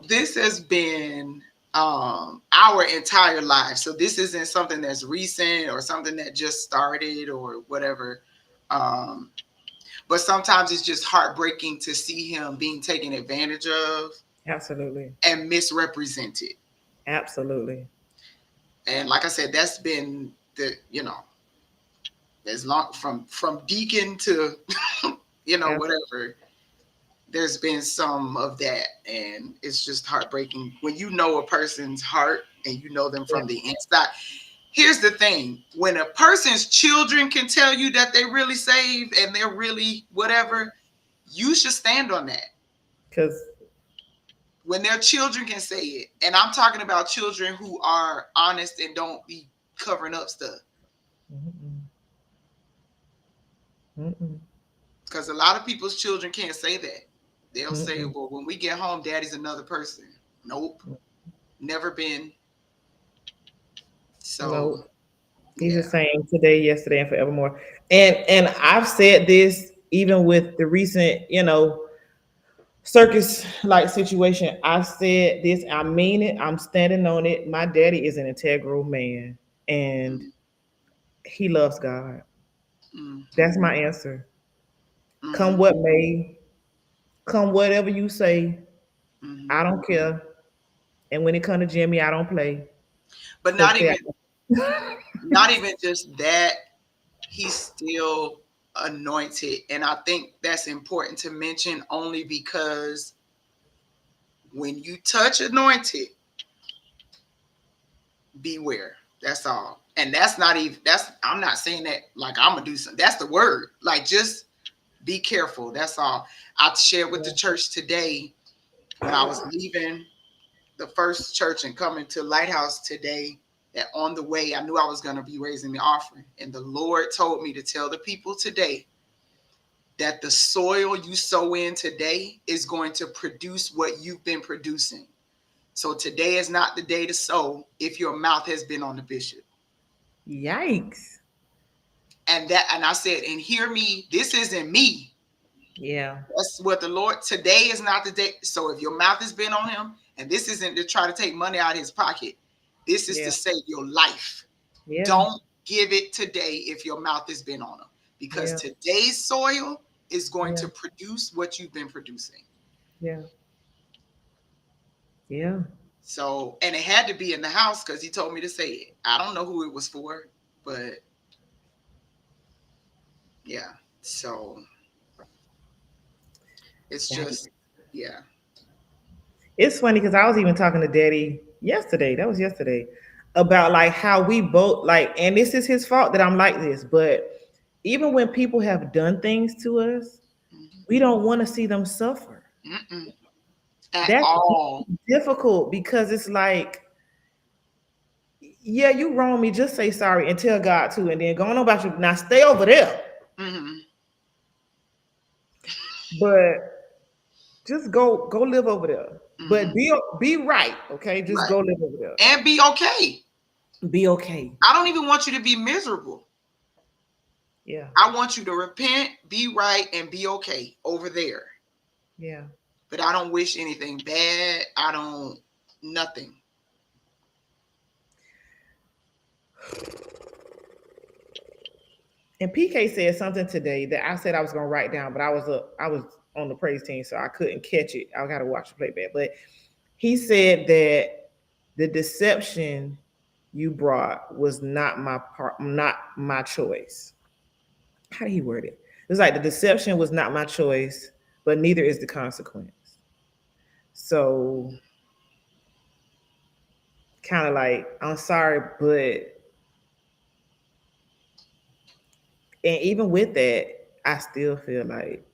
this has been our entire life. So this isn't something that's recent or something that just started or whatever. Um, but sometimes it's just heartbreaking to see him being taken advantage of Absolutely, and misrepresented. absolutely. And like I said, that's been the, as long from deacon to whatever, there's been some of that, and it's just heartbreaking when you know a person's heart and you know them Yeah, from the inside. Here's the thing: when a person's children can tell you that they really saved and they're really whatever, you should stand on that. because When their children can say it, and I'm talking about children who are honest and don't be covering up stuff, because a lot of people's children can't say that. They'll say, well, when we get home, daddy's another person. Nope, never been. So no, he's the yeah. same today, yesterday, and forevermore. And I've said this even with the recent, circus like situation. I've said this, I mean it, I'm standing on it. My daddy is an integral man, and Mm-hmm. he loves God. Mm-hmm. That's my answer. Come Mm-hmm. what may, come whatever you say, Mm-hmm. I don't care. And when it comes to Jimmy, I don't play. But Cause not even just that, he's still anointed, and I think that's important to mention only because when you touch anointed, beware. That's all. And that's not even, that's, I'm not saying that like I'm gonna do something. That's the word. Like, just be careful. That's all. I shared with the church today when I was leaving the first church and coming to Lighthouse today, that on the way I knew I was going to be raising the offering, and the Lord told me to tell the people today, that the soil you sow in today is going to produce what you've been producing. So today is not the day to sow if your mouth has been on the bishop. Yikes. And I said, and hear me, this isn't me. Yeah. That's what the Lord, today is not the day. So if your mouth has been on him, and this isn't to try to take money out of his pocket, this is to Yeah. save your life. Yeah. Don't give it today if your mouth has been on him, because Yeah. today's soil is going Yeah. to produce what you've been producing. Yeah. Yeah. So, and it had to be in the house because he told me to say it. I don't know who it was for, but yeah. So it's That- just, yeah. It's funny because I was even talking to Daddy yesterday. That was yesterday about like how we both like, and this is his fault that I'm like this, but even when people have done things to us, we don't want to see them suffer. Mm-mm. At That's all. difficult because it's like, yeah, you wrong me. Just say sorry and tell God too, and then go on about you. Now stay over there, Mm-hmm. but just go live over there. But Mm-hmm. be right, okay? Just Right. go live over there. And be okay. Be okay. I don't even want you to be miserable. Yeah, I want you to repent, be right, and be okay over there. yeah. But I don't wish anything bad. I don't, nothing. And PK said something today that I said I was gonna write down, but I was on the praise team, so I couldn't catch it. I gotta watch the playback. But he said that the deception you brought was not my part, not my choice. How did he word it? It was like the deception was not my choice, but neither is the consequence. So kind of like, I'm sorry, but and even with that, I still feel like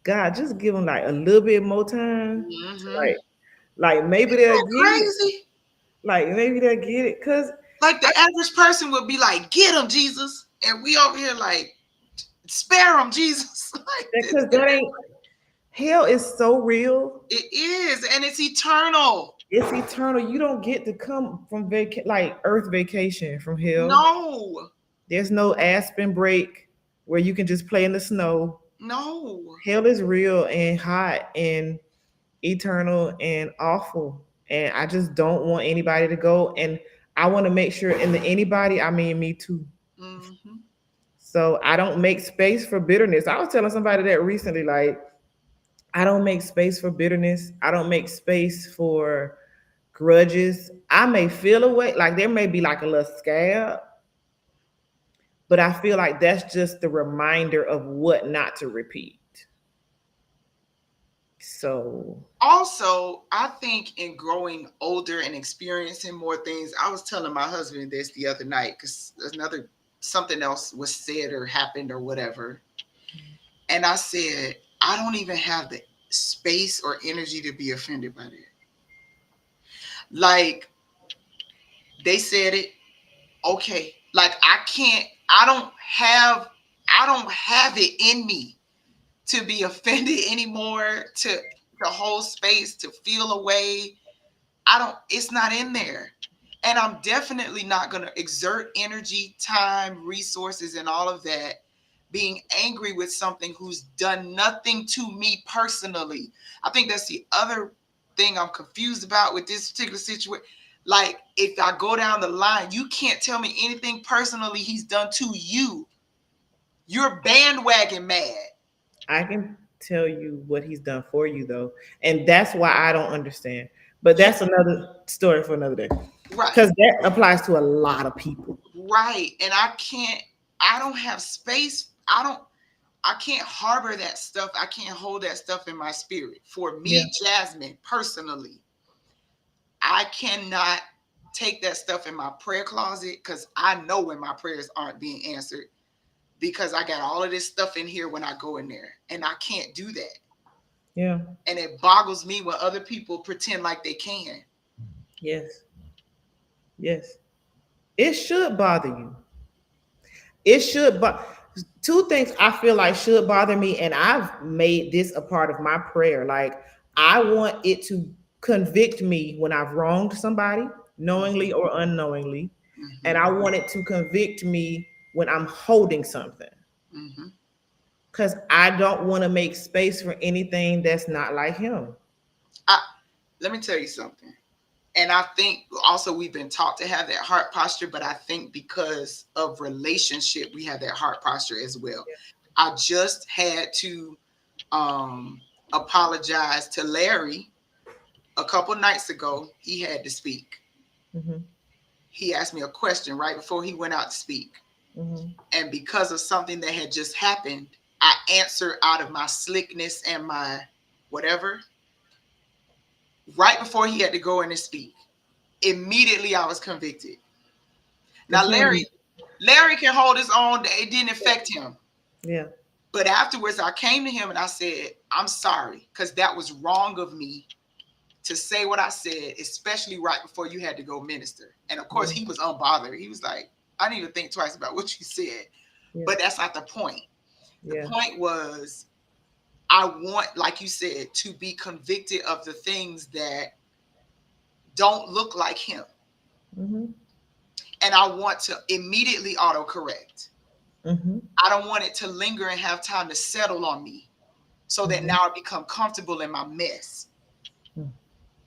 God just give them like a little bit more time. Mm-hmm. Like maybe Isn't they'll that get it. crazy? Like maybe they'll get it. Cause Like the average person would be like, get him, Jesus. And we over here like, spare him, Jesus. Like this. because that ain't hell is so real. It is, and it's eternal. It's eternal. You don't get to come from like earth vacation from hell. No, There's no Aspen break where you can just play in the snow. no. Hell is real and hot and eternal and awful. And I just don't want anybody to go. And I want to make sure, and the anybody, I mean me too. Mm-hmm. So I don't make space for bitterness. I was telling somebody that recently, like, I don't make space for bitterness. I don't make space for grudges. I may feel a way, like there may be like a little scab, but I feel like that's just the reminder of what not to repeat. So Also, I think in growing older and experiencing more things, I was telling my husband this the other night because another something else was said or happened or whatever. And I said, I don't even have the space or energy to be offended by that. Like they said it, okay. Like I don't have it in me to be offended anymore, to hold space, to feel a way. It's not in there. And I'm definitely not going to exert energy, time, resources, and all of that being angry with something who's done nothing to me personally. I think that's the other thing I'm confused about with this particular situation. Like, if I go down the line, you can't tell me anything personally he's done to you. You're bandwagon mad. I can tell you what he's done for you though. And that's why I don't understand. But Yeah, that's another story for another day. right. Because that applies to a lot of people. Right. And I don't have space. I can't harbor that stuff. I can't hold that stuff in my spirit. For Yeah. me, Jasmine, personally, I cannot take that stuff in my prayer closet because I know when my prayers aren't being answered because I got all of this stuff in here when I go in there. And I can't do that. Yeah. And it boggles me when other people pretend like they can. Yes. Yes. It should bother you. It should, but Two things I feel like should bother me, and I've made this a part of my prayer. Like, I want it to convict me when I've wronged somebody, knowingly or unknowingly. And Mm-hmm. I want it to convict me when I'm holding something. Mm-hmm. Because I don't want to make space for anything that's not like him. I, let me tell you something. And I think also we've been taught to have that heart posture, but I think because of relationship, we have that heart posture as well. I just had to um, apologize to Larry a couple nights ago. He had to speak. Hmm. He asked me a question right before he went out to speak. Hmm. And because of something that had just happened, I answered out of my slickness and my whatever right before he had to go in and speak. Immediately I was convicted. Now Because he ain't. Larry can hold his own. It didn't affect him. Yeah. But afterwards, I came to him and I said, I'm sorry, because that was wrong of me to say what I said, especially right before you had to go minister. And of course, Yeah. he was unbothered. He was like, I need to think twice about what you said. Yeah. But that's not the point. The Yeah. point was, I want, like you said, to be convicted of the things that don't look like him. Hmm. And I want to immediately autocorrect. Hmm. I don't want it to linger and have time to settle on me so that Hmm. now I become comfortable in my mess.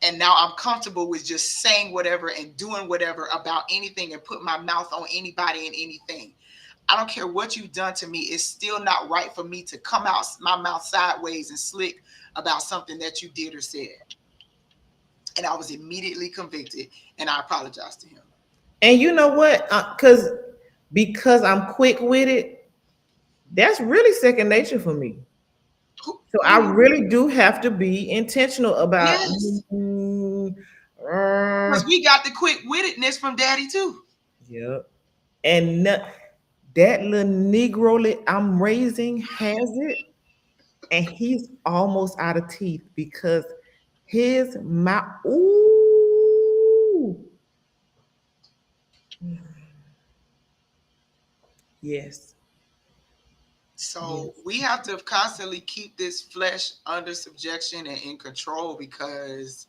And now I'm comfortable with just saying whatever and doing whatever about anything and put my mouth on anybody and anything. I don't care what you've done to me. It's still not right for me to come out my mouth sideways and slick about something that you did or said. And I was immediately convicted and I apologized to him. And you know what? Because I'm quick with it, that's really second nature for me. So I really do have to be intentional about. Yes, because Uh, we got the quick wittedness from daddy too. yeah. And that little Negro I'm raising has it, and he's almost out of teeth because his mouth. Ooh, yes, So yes. we have to constantly keep this flesh under subjection and in control because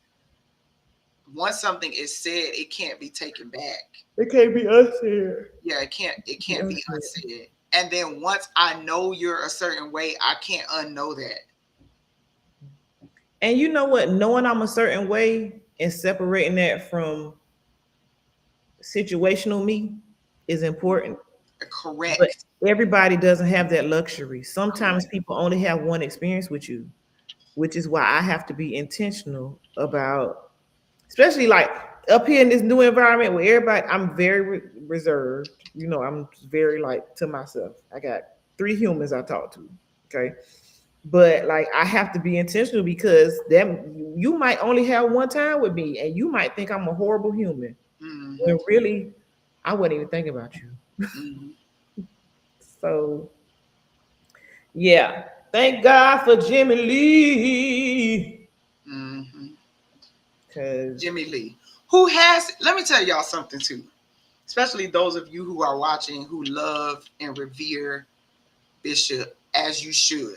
once something is said, it can't be taken back. It can't be us here. Yeah, it Be can't us be here. unsaid. And then once I know you're a certain way, I can't unknow that. And you know what? Knowing I'm a certain way and separating that from situational me is important. But Correct. everybody doesn't have that luxury. Sometimes Correct. people only have one experience with you, which is why I have to be intentional about, especially like up here in this new environment where everybody, I'm very reserved. You know, I'm very like to myself. I got 3 humans I talk to. Okay. But like I have to be intentional because them you might only have one time with me and you might think I'm a horrible human Mm-hmm. when really I wouldn't even think about you. Mm-hmm. So yeah. Thank God for Jimmy Lee. Mm-hmm. Cause Jimmy Lee, who has, let me tell y'all something too, especially those of you who are watching who love and revere Bishop as you should.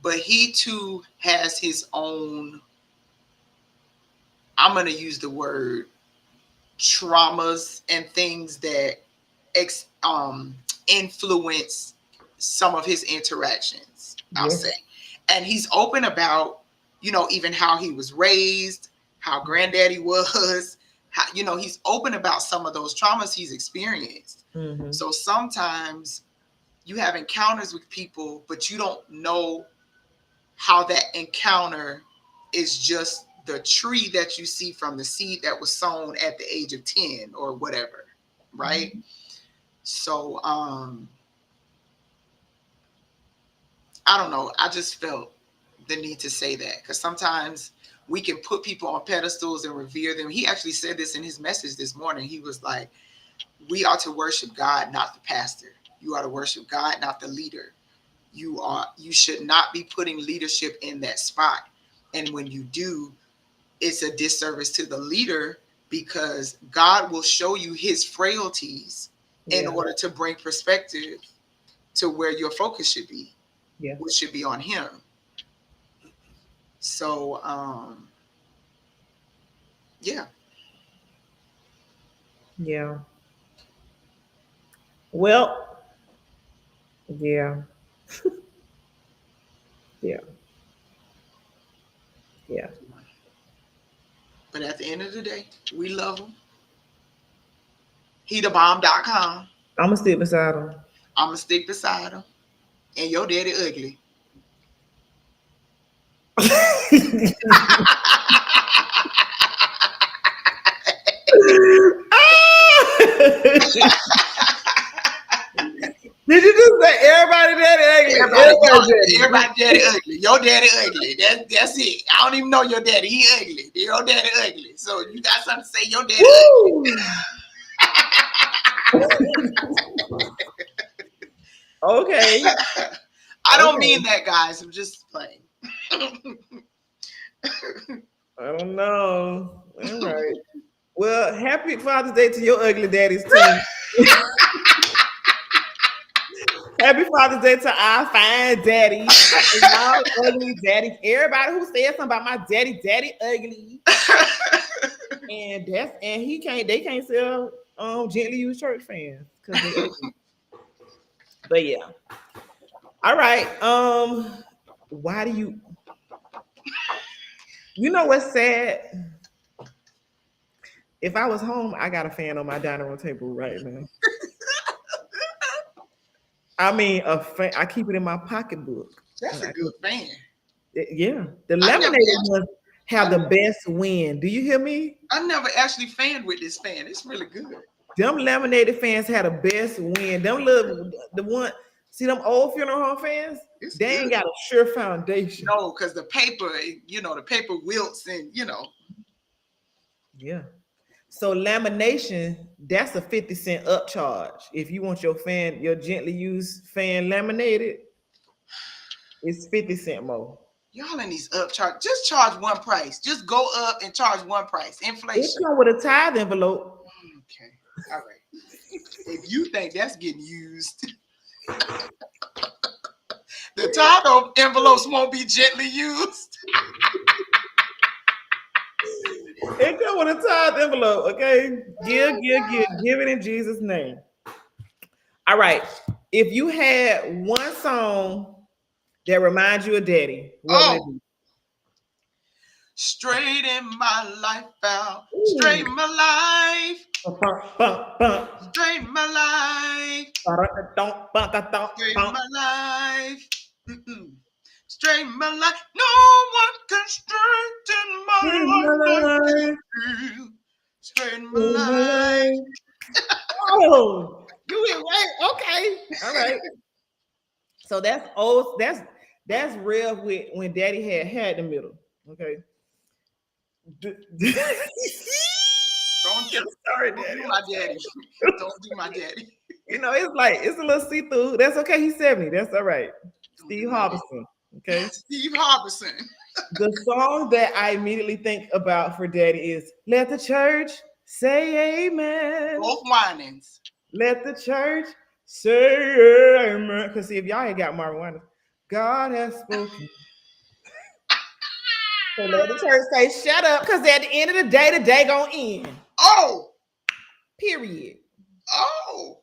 But he too has his own, I'm going to use the word traumas and things that influence some of his interactions, I'll say. yes. And he's open about, even how he was raised, how granddaddy was, how, he's open about some of those traumas he's experienced. Mm-hmm. So sometimes you have encounters with people, but you don't know how that encounter is just the tree that you see from the seed that was sown at the age of 10 or whatever, right? So I don't know, I just felt the need to say that because sometimes we can put people on pedestals and revere them. He actually said this in his message this morning. He was like, we are to worship God, not the pastor. You are to worship God, not the leader. You should not be putting leadership in that spot. And when you do, it's a disservice to the leader because God will show you his frailties in Yeah. order to bring perspective to where your focus should be, Yeah. which should be on him. So, yeah. Yeah. Well, yeah. Yeah. Yeah. But at the end of the day, we love him. HeTheBomb.com. I'm gonna stick beside him. I'm going to stick beside him. And your daddy ugly. Did you just say everybody daddy ugly? Everybody, Everybody daddy. everybody daddy ugly. Your daddy ugly. That's it. I don't even know your daddy. He ugly. Your daddy ugly. So you got something to say, your daddy ugly. Woo! Okay. I don't Okay. mean that, guys. I'm just playing. I don't know. All right. Well, happy Father's Day to your ugly daddies too. Happy Father's Day to our fine daddies and y'all ugly daddies. Everybody who said something about my daddy ugly. And they can't sell gently used church fans because they ugly. But yeah. All right. Why do you know what's sad? If I was home, I got a fan on my dining room table right now. I mean, a fan. I keep it in my pocketbook. That's a good fan. Yeah, the I never, laminated ones have the best wind. Do you hear me? I never actually fanned with this fan. It's really good. Them laminated fans had the best wind. Them little the one. See them old funeral home fans? It's They good. ain't got a sure foundation. No, because the paper, the paper wilts and. Yeah. So lamination, that's a 50 cent upcharge. If you want your fan, your gently used fan laminated, it's 50 cent more. Y'all in these upcharge. Just charge one price. Just go up and charge one price. It Inflation. come with a tithe envelope. Okay. All right. If you think that's getting used, the top envelopes won't be gently used. It come with a tithe envelope, okay? Give it in Jesus' name. All right. If you had one song that reminds you of daddy, what would it Oh, be? straighten my life out. Ooh. Straighten my life. Bum, bum, bum, Straighten my life. Straighten bum. my life. Mm-mm. Straighten my life. No one can straighten my life like Oh, you. Straighten my life. you went right. Okay. All right. So that's old. That's real with when daddy had hair in the middle. Okay. Don't do, Sorry, don't daddy. do my daddy. Don't do my daddy. You know, it's like it's a little see-through. That's okay. He's 70. That's all right. Don't do Steve my daddy. Harbison. Okay. Steve Harbison. The song that I immediately think about for daddy is Let the Church Say Amen. Both whinings. Let the church say amen. Because see, if y'all ain't got Marvin Winans, God has spoken. So let the church say, shut up, because at the end of the day gonna end. Oh, Period. oh.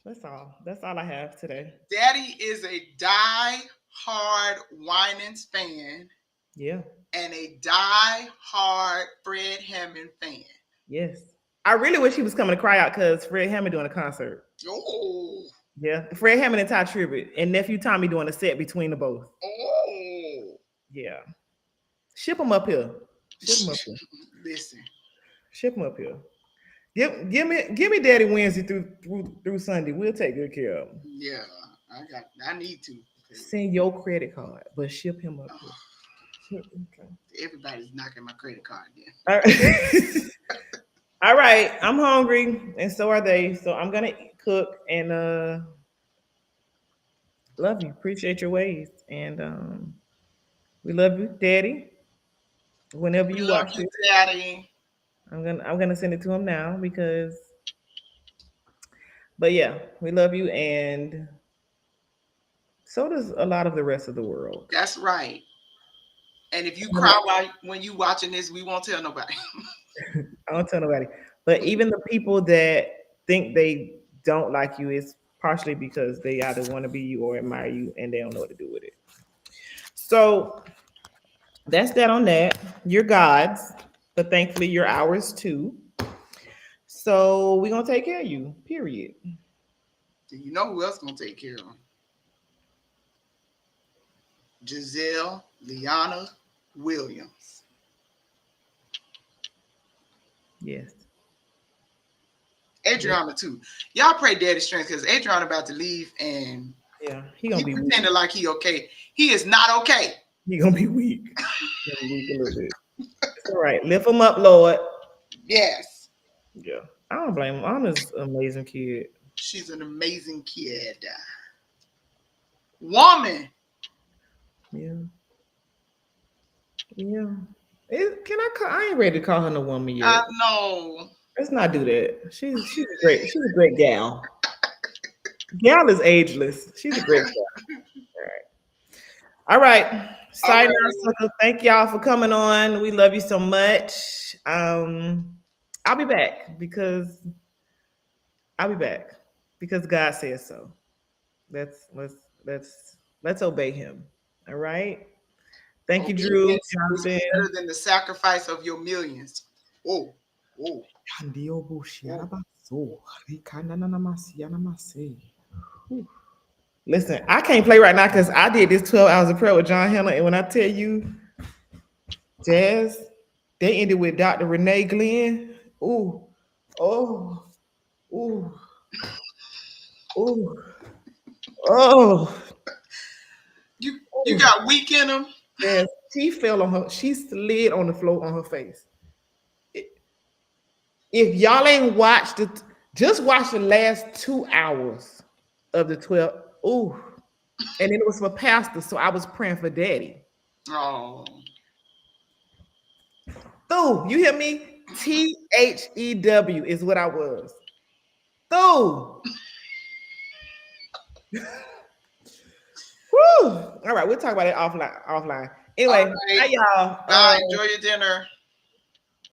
That's all. That's all I have today. Daddy is a die-hard Winans fan Yeah. and a die-hard Fred Hammond fan. Yes. I really wish he was coming to cry out because Fred Hammond doing a concert. Oh, Yeah. Fred Hammond and Ty Tribbett and nephew Tommy doing a set between the both. oh. Yeah. Ship him up here. Ship him up here. Listen. Ship him up here. Give me Daddy Wednesday through Sunday. We'll take good care of him. Yeah, I need to. Send your credit card, but ship him up here. Okay. Everybody's knocking my credit card again. All right. All right. I'm hungry, and so are they. So I'm gonna cook and love you. Appreciate your ways, and we love you, Daddy. Whenever We you love watch you, it, Daddy. I'm gonna send it to him now because But yeah, we love you, and so does a lot of the rest of the world. That's right. And if you cry while when you watching this, we won't tell nobody. I don't tell nobody. But even the people that think they don't like you is partially because they either want to be you or admire you and they don't know what to do with it. So that's that on that. You're God's, but thankfully you're ours too. So we're gonna take care of you, period. Do you know who else gonna take care of them? Giselle Liana Williams. Yes. Yes. Adriana too. Y'all pray daddy strength because Adriana about to leave and Yeah. He gonna he be weak. pretending like he okay. He is not okay. He gonna be weak. He gonna be weak a little bit. It's all right. Lift him up, Lord. Yes. Yeah. I don't blame him. I'm this amazing kid. She's an amazing kid. Woman. Yeah. Yeah. Can I call? I ain't ready to call her no woman I yet. know. Let's not do that. She's a great gal. Gal is ageless. She's a great gal. All right. All Signing right. out, sucker. Thank y'all for coming on. We love you so much. I'll be back because I'll be back because God says so. Let's obey Him. All right. Thank you, Drew Obedience is Johnson. better than the sacrifice of your millions. Oh, oh, oh. Listen, I can't play right now because I did this 12 hours of prayer with John Henner. And when I tell you, Jazz, they ended with Dr. Renee Glenn. Ooh, oh, ooh, ooh, oh. You got weak in them. Yes, she fell on her, she slid on the floor on her face. If y'all ain't watched it, just watch the last 2 hours of the 12. Ooh. And then it was for pastor, so I was praying for daddy. Oh, Thou, you hear me? THEW is what I was. Thou. Woo. All right, we'll talk about it offline. all Anyway, right. bye y'all. Bye. Enjoy your dinner.